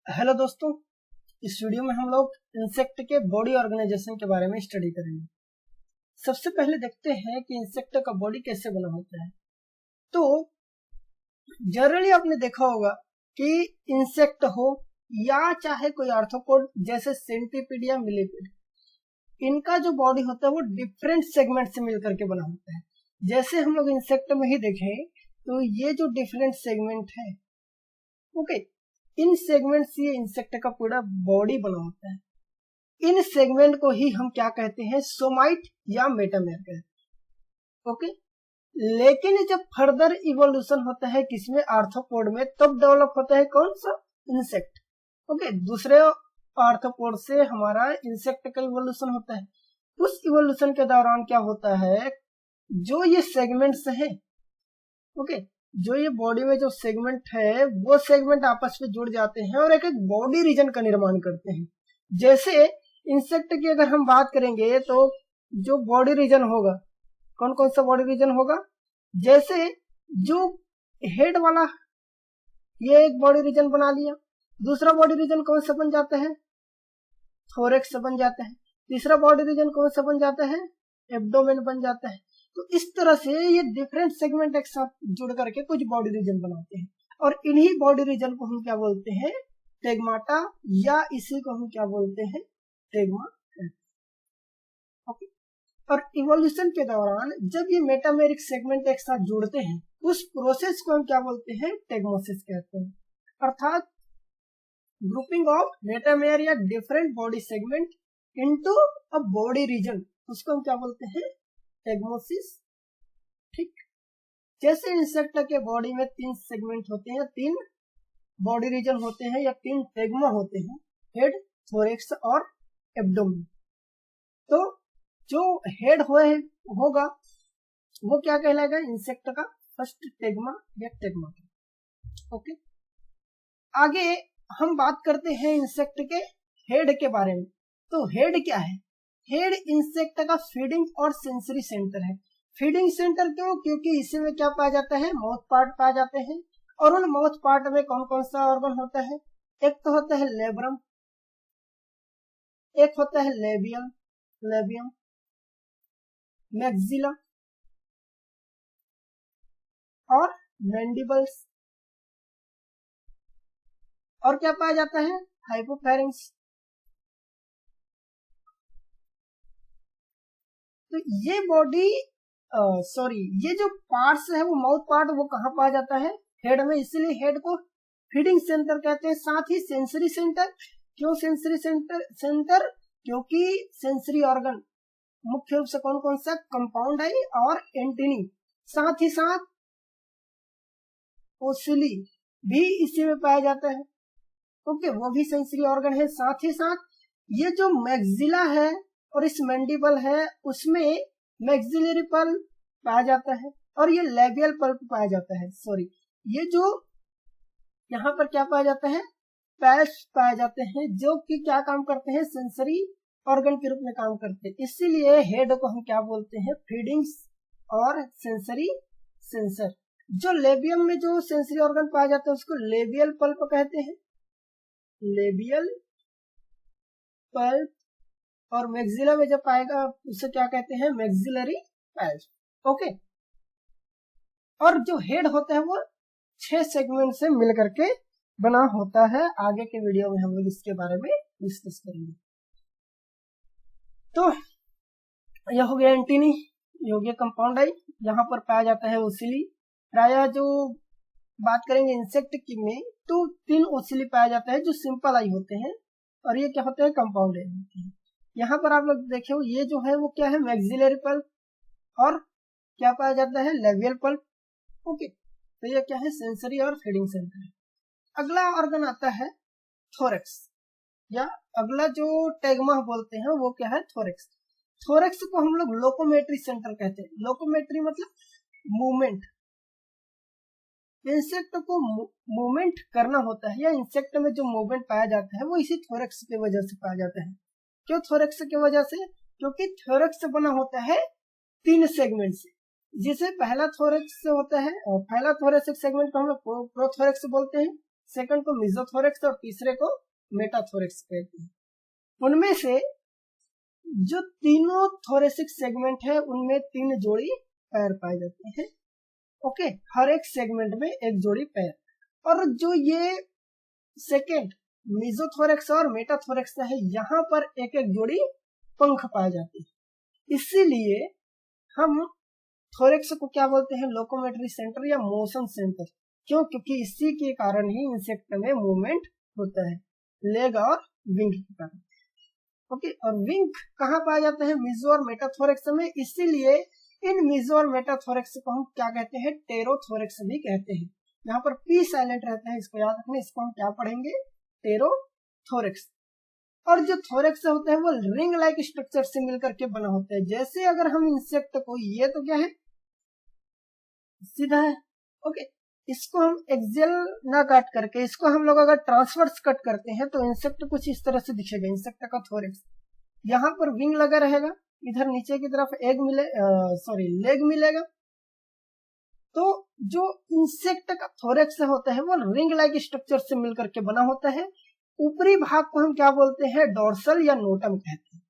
Hello दोस्तों, इस video में हम लोग इंसेक्ट के बॉडी ऑर्गेनाइजेशन के बारे में स्टडी करेंगे। सबसे पहले देखते हैं कि इंसेक्ट का बॉडी कैसे बना होता है। तो जनरली आपने देखा होगा कि इंसेक्ट हो या चाहे कोई आर्थ्रोपोड जैसे सेंटीपीड या मिलीपीड, इनका जो बॉडी होता है वो डिफरेंट सेगमेंट से मिलकर के बना होता है। जैसे हम लोग इंसेक्ट में ही देखें तो ये जो डिफरेंट सेगमेंट है, ओके, इन सेगमेंट से ये इंसेक्ट का पूरा बॉडी बना होता है। इन सेगमेंट को ही हम क्या कहते हैं, सोमाइट या मेटामेर कहते हैं। ओके, लेकिन जब फर्दर इवोल्यूशन होता है किसमें, आर्थ्रोपोड में, तब डेवलप होता है कौन सा, इंसेक्ट। ओके, दूसरे आर्थ्रोपोड से हमारा इंसेक्ट का इवोल्यूशन होता है। उस इवोल्यूशन के दौरान क्या होता है, जो ये सेगमेंट्स हैं, ओके, जो ये बॉडी में जो सेगमेंट है वो सेगमेंट आपस में जुड़ जाते हैं और एक एक बॉडी रीजन का निर्माण करते हैं। जैसे इंसेक्ट की अगर हम बात करेंगे तो जो बॉडी रीजन होगा, कौन कौन सा बॉडी रीजन होगा, जैसे जो हेड वाला ये एक बॉडी रीजन बना लिया, दूसरा बॉडी रीजन कौन सा बन जाता है, थोरेक्स बन जाता है। तीसरा बॉडी रीजन कौन सा बन जाता है, एब्डोमेन बन जाता है। तो इस तरह से ये डिफरेंट सेगमेंट एक साथ जुड़ करके कुछ बॉडी रीजन बनाते हैं और इन्हीं बॉडी रीजन को हम क्या बोलते हैं, टेगमाटा, या इसी को हम क्या बोलते हैं, टेगमा। ओके, और इवोल्यूशन के दौरान जब ये मेटामेरिक सेगमेंट एक साथ जुड़ते हैं उस प्रोसेस को हम क्या बोलते हैं, टेगमोसिस कहते हैं। अर्थात ग्रुपिंग ऑफ मेटामेर या different body segment into a body region, उसको हम क्या बोलते हैं, टेगमोसिस। ठीक, जैसे इंसेक्ट के बॉडी में 3 सेगमेंट होते हैं, 3 बॉडी रीजन होते हैं या 3 टेगमा होते हैं, हेड, थोरेक्स और एब्डोमेन। तो जो हेड होगा वो क्या कहलाएगा, इंसेक्ट का फर्स्ट टेगमा या टेगमा। ओके, आगे हम बात करते हैं इंसेक्ट के हेड के बारे में। तो हेड क्या है, हेड इंसेक्ट का फीडिंग और सेंसरी सेंटर है। फीडिंग सेंटर क्यों, क्योंकि इसी में क्या पाया जाता है, माउथ पार्ट पाए जाते हैं। और उन माउथ पार्ट में कौन कौन सा ऑर्गन होता है, एक तो होता है लेब्रम, एक होता है लेबियम, मैक्सिला और मैंडिबल्स, और क्या पाया जाता है, हाइपोफेरिंक्स। तो ये बॉडी ये जो पार्ट्स है वो माउथ पार्ट वो कहाँ पाया जाता है, हेड में, इसीलिए हेड को फीडिंग सेंटर कहते हैं। साथ ही सेंसरी सेंटर, क्यों सेंसरी सेंटर, क्योंकि सेंसरी ऑर्गन मुख्य रूप से कौन कौन सा, कंपाउंड आई और एंटीनी, साथ ही साथ ओसिली भी इसी में पाया जाता है। ओके, वो भी सेंसरी ऑर्गन है। साथ ही साथ ये जो मैक्सिला है और इस मैंडिबल है उसमें मैक्सिलरी पल्प पाया जाता है और ये लेबियल पल्प पाया जाता है। ये जो यहाँ पर क्या पाया जाता है, पैच पाए जाते हैं, जो कि क्या काम करते हैं, सेंसरी ऑर्गन के रूप में काम करते हैं। इसीलिए हेड को हम क्या बोलते हैं, फीडिंग्स और सेंसरी सेंसर। जो लेबियम में जो सेंसरी ऑर्गन पाया जाता है उसको लेबियल पल्प कहते हैं, लेबियल पल्प। और मैक्सिला में जब पाएगा उसे क्या कहते हैं, मैक्सिलरी पैच। ओके, और जो हेड होता है वो 6 सेगमेंट से मिलकर के बना होता है। आगे के वीडियो में हम लोग इसके बारे में डिस्कस करेंगे। तो यह हो गया एंटीनी, यह हो गया कंपाउंड आई, यहाँ पर पाया जाता है ओसिली। प्रायः जो बात करेंगे इंसेक्ट की में तो 3 ओसिली पाया जाता है जो सिंपल आई होते हैं और ये क्या होते हैं, कंपाउंड आई होते हैं। यहाँ पर आप लोग देखे हो ये जो है वो क्या है, मैक्सिलरी पल्प, और क्या पाया जाता है, लेबियल पल्प। ओके, तो ये क्या है, सेंसरी और फीडिंग सेंटर है। अगला ऑर्गन आता है थोरेक्स, या अगला जो टेगमा बोलते हैं वो क्या है, थोरेक्स। थोरेक्स को हम लोग लोकोमेट्री सेंटर कहते हैं। लोकोमेट्री मतलब मूवमेंट, इंसेक्ट को मूवमेंट करना होता है या इंसेक्ट में जो मूवमेंट पाया जाता है वो इसी थोरेक्स की वजह से पाया जाता है। क्यों थोरेक्स की वजह से, क्योंकि थोरेक्स बना होता है 3 सेगमेंट से, जिसे पहला थोरेक्स होता है, और पहला थोरेसिक सेगमेंट को हम लोग प्रोथोरेक्स बोलते हैं, सेकंड को मेसोथोरेक्स और तीसरे को मेटाथोरेक्स कहते हैं। उनमें से जो तीनों थोरेसिक सेगमेंट है उनमें 3 जोड़ी पैर पाए जाते हैं। ओके, हर एक सेगमेंट में एक जोड़ी पैर। और जो ये सेकंड मेसोथोरेक्स और मेटाथोरेक्स है, यहाँ पर एक एक जोड़ी पंख पाए जाते हैं। इसीलिए हम थोरेक्स को क्या बोलते हैं, लोकोमोटरी सेंटर या मोशन सेंटर। क्यों? क्योंकि इसी के कारण ही इंसेक्ट में मूवमेंट होता है, लेग और विंग के कारण। ओके, और विंग कहाँ पाया जाता है, मेसो और मेटाथोरेक्स में। इसीलिए इन मेसो और मेटाथोरेक्स को हम क्या कहते हैं, टेरोथोरेक्स भी कहते हैं। यहाँ पर पी साइलेंट रहता है, इसको याद रखना। इसको हम क्या पढ़ेंगे, टेरोथोरेक्स। और जो थोरेक्स होता है वो रिंग लाइक स्ट्रक्चर से मिलकर के बना होता है। जैसे अगर हम इंसेक्ट को, ये तो क्या है, सीधा है। ओके, इसको हम एक्सियल ना काट करके इसको हम लोग अगर ट्रांसवर्स कट करते हैं तो इंसेक्ट कुछ इस तरह से दिखेगा, इंसेक्ट का थोरेक्स। यहाँ पर विंग लगा रहेगा, इधर नीचे की तरफ लेग मिलेगा। तो जो इंसेक्ट का थोरेक्स होता है वो रिंग लाइक स्ट्रक्चर से मिलकर के बना होता है। ऊपरी भाग को हम क्या बोलते हैं, डोर्सल या नोटम कहते हैं।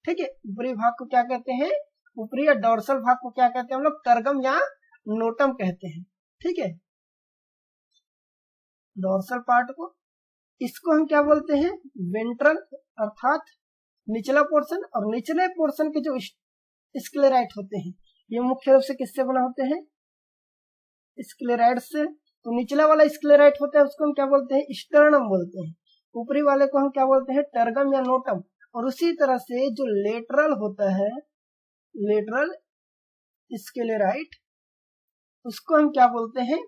ठीक है, ऊपरी भाग को क्या कहते हैं, ऊपरी या डोर्सल भाग को क्या कहते हैं हम लोग, टर्गम या नोटम कहते हैं। ठीक है, डोर्सल पार्ट को, इसको हम क्या बोलते हैं, वेंट्रल अर्थात निचला पोर्शन। और निचले पोर्शन के जो स्क्लेराइट होते हैं ये मुख्य रूप से किससे बना होते हैं, स्क्लेराइड से। तो निचला वाला स्क्लेराइट होता है उसको हम क्या बोलते हैं, स्टर्नम बोलते हैं। ऊपरी वाले को हम क्या बोलते हैं, टर्गम या नोटम। और उसी तरह से जो लेटरल होता है, लेटरल स्क्लेराइट, उसको हम क्या बोलते हैं,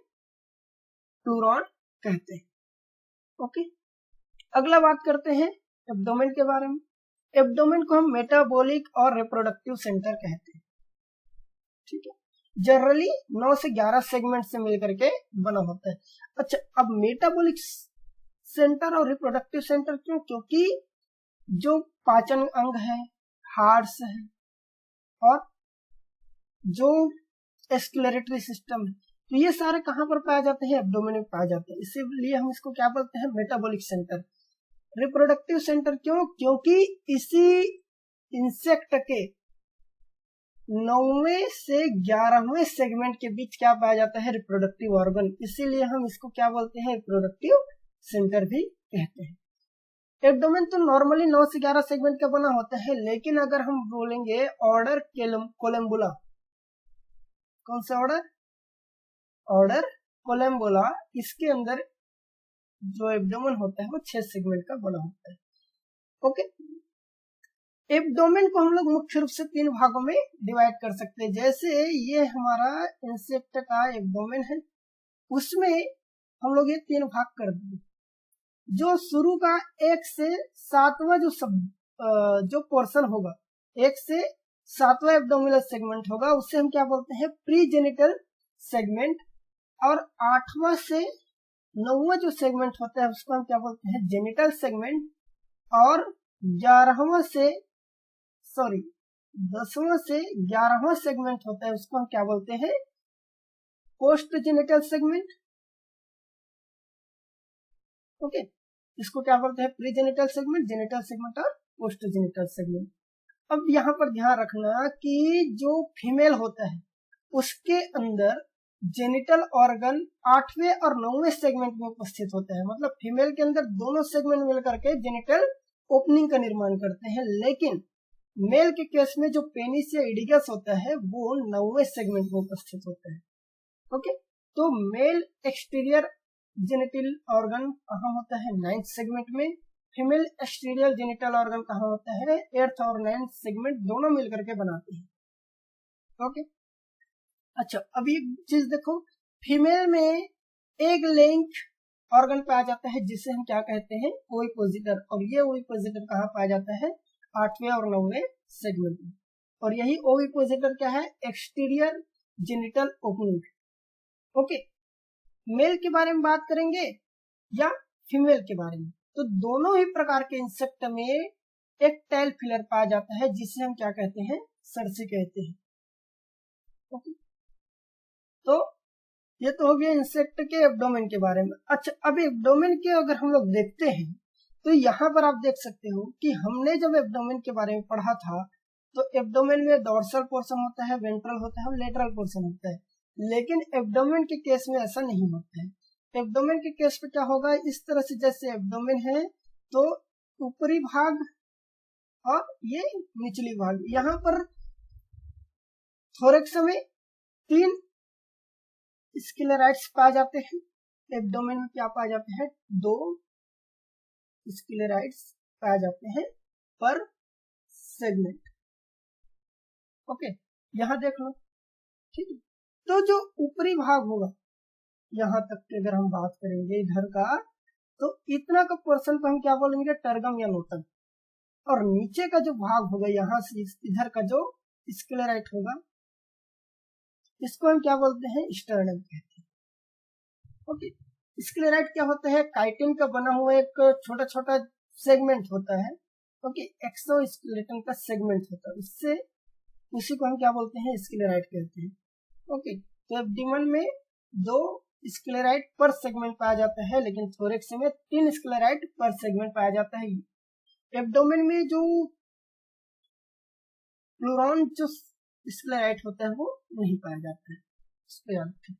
प्लूरॉन कहते हैं। ओके, अगला बात करते हैं एब्डोमेन के बारे में। एब्डोमेन को हम मेटाबॉलिक और रिप्रोडक्टिव सेंटर कहते हैं। ठीक है, जनरली 9 से 11 सेगमेंट से मिलकर के बना होता है। अच्छा, अब मेटाबॉलिक सेंटर और रिप्रोडक्टिव सेंटर क्यों, क्योंकि जो पाचन अंग है, हार्ट्स है और जो स्क्लेरेटरी सिस्टम है, तो ये सारे कहाँ पर पाए जाते हैं, एब्डोमेन में पाए जाते हैं। इसीलिए हम इसको क्या बोलते हैं, मेटाबॉलिक सेंटर। रिप्रोडक्टिव सेंटर क्यों, क्योंकि इसी इंसेक्ट के 9वें से 11वें सेगमेंट के बीच क्या पाया जाता है, रिप्रोडक्टिव ऑर्गन। इसीलिए हम इसको क्या बोलते हैं, रिप्रोडक्टिव सेंटर भी कहते हैं। एब्डोमेन तो नॉर्मली 9 से 11 सेगमेंट का बना होता है, लेकिन अगर हम बोलेंगे ऑर्डर कोलम्बुला, कौन सा ऑर्डर, ऑर्डर कोलम्बुला, इसके अंदर जो एब्डोमेन होता है वो 6 सेगमेंट का बना होता है। ओके, एब्डोमेन को हम लोग मुख्य रूप से 3 भागों में डिवाइड कर सकते हैं। जैसे ये हमारा इंसेक्ट का एब्डोमेन है, उसमें हम लोग ये 3 भाग कर दिए। जो शुरू का 1 से 7वां जो पोर्शन होगा, 1 से 7वां एब्डोमिनल सेगमेंट होगा, उससे हम क्या बोलते हैं, प्रीजेनिटल सेगमेंट। और 8वां से 9वां जो सेगमेंट होता है उसको हम क्या बोलते हैं, जेनिटल सेगमेंट। और 10वां से 11वां सेगमेंट होता है उसको हम क्या बोलते हैं, पोस्ट जेनिटल सेगमेंट। ओके, इसको क्या बोलते हैं, pre genital segment, genital segment और पोस्ट जेनिटल सेगमेंट। अब यहाँ पर ध्यान रखना कि जो फीमेल होता है उसके अंदर जेनिटल ऑर्गन 8वें और 9वें सेगमेंट में उपस्थित होता है। मतलब फीमेल के अंदर दोनों सेगमेंट मिलकर के जेनिटल ओपनिंग का निर्माण करते हैं। लेकिन मेल के केस में जो पेनिस या इडिगस होता है वो 9वें सेगमेंट में उपस्थित होता है। ओके, तो मेल एक्सटीरियर जेनिटल ऑर्गन कहाँ होता है, 9th सेगमेंट में। फीमेल एक्सटीरियर जेनिटल ऑर्गन कहाँ होता है, 8th और 9th सेगमेंट दोनों मिलकर के बनाते हैं। ओके, अच्छा, अब ये चीज देखो, फीमेल में एग लेइंग ऑर्गन पाया जाता है जिसे हम क्या कहते हैं, ओविपोजिटर। और ये ओविपोजिटर कहाँ पाया जाता है, 8वें और 9वें सेगमेंट में। और यही ओविपोजिटर क्या है, exterior genital opening. Okay, male के बारे में बात करेंगे या फीमेल के बारे में, तो दोनों ही प्रकार के इंसेक्ट में एक टेल फिलर पाया जाता है जिसे हम क्या कहते हैं, सरसी कहते हैं। ओके, तो ये तो हो गया इंसेक्ट के एब्डोमेन के बारे में। अच्छा, अब एब्डोमेन के अगर हम लोग देखते हैं तो यहाँ पर आप देख सकते हो कि हमने जब एब्डोमेन के बारे में पढ़ा था तो एब्डोमेन में डोर्सल पोर्शन होता है, वेंट्रल होता है और लेटरल पोर्शन होता है, लेकिन एब्डोमेन के केस में ऐसा नहीं होता है। एब्डोमेन के केस पे क्या होगा, इस तरह से जैसे एब्डोमेन है तो ऊपरी भाग और ये निचली भाग, यहाँ पर थोरेक्स में 3 स्क्लेराइड्स पाए जाते हैं, एब्डोमेन में क्या पाए जाते हैं, 2 स्क्लेराइड्स पाए जाते हैं पर सेगमेंट। ओके, यहाँ देख लो, ठीक है। तो जो ऊपरी भाग होगा, यहाँ तक की अगर हम बात करेंगे इधर का, तो इतना का पोर्शन को हम क्या बोलेंगे, टर्गम या नोटम, और नीचे का जो भाग होगा यहाँ से इधर का जो स्क्लेराइट होगा, इसको हम क्या बोलते हैं, स्टर्नम कहते हैं। ओके, स्क्लेराइट क्या होता है, काइटिन का बना हुआ एक छोटा छोटा सेगमेंट होता है। ओके, एक्सोस्केलेटन का सेगमेंट होता है, उससे उसी को हम क्या बोलते हैं, स्क्लेराइट कहते हैं। ओके, तो एब्डोमेन में 2 स्क्लेराइट पर सेगमेंट पाया जाता है, लेकिन थोरेक्स में 3 स्क्लेराइट पर सेगमेंट पाया जाता है। एब्डोमेन में जो प्लूरॉन जो स्क्लेराइट होता है वो नहीं पाया जाता है, इस पे याद रखें।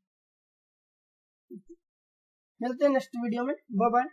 मिलते हैं नेक्स्ट वीडियो में, बाय बाय।